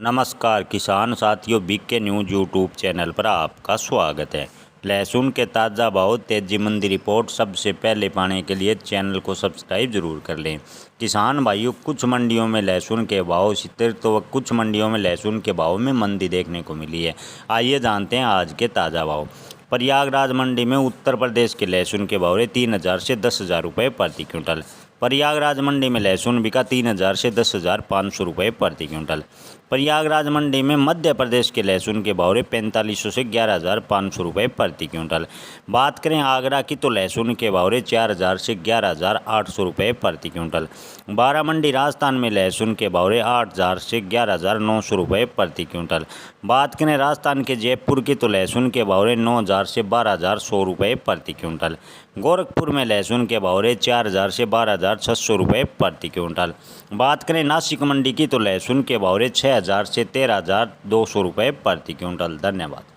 नमस्कार किसान साथियों, बीके न्यूज़ यूट्यूब चैनल पर आपका स्वागत है। लहसुन के ताज़ा भाव तेजी मंदी रिपोर्ट सबसे पहले पाने के लिए चैनल को सब्सक्राइब जरूर कर लें। किसान भाइयों, कुछ मंडियों में लहसुन के भाव स्थिर तो कुछ मंडियों में लहसुन के भाव में मंदी देखने को मिली है। आइए जानते हैं आज के ताज़ा भाव। प्रयागराज मंडी में उत्तर प्रदेश के लहसुन के भाव 3,000 से 10,000 रुपये प्रति क्विंटल। प्रयागराज मंडी में लहसुन बिका 3,000 से 10,500 रुपये प्रति क्विंटल। प्रयागराज मंडी में मध्य प्रदेश के लहसुन के भाव 4500 से 11,500 रुपये प्रति क्विंटल। बात करें आगरा की तो लहसुन के भाव 4,000 से 11,800 रुपये प्रति क्विंटल। बारामंडी राजस्थान में लहसुन के भाव 8,000 से 11,900 रुपये प्रति क्विंटल। बात करें राजस्थान के जयपुर की तो लहसुन के भाव 9,000 से 12,100 रुपये प्रति क्विंटल। गोरखपुर में लहसुन के भाव 4,000 से 12,600 रुपये प्रति क्विंटल। बात करें नासिक मंडी की तो लहसुन के भाव 6,000 से 13,200 रुपये प्रति क्विंटल। धन्यवाद।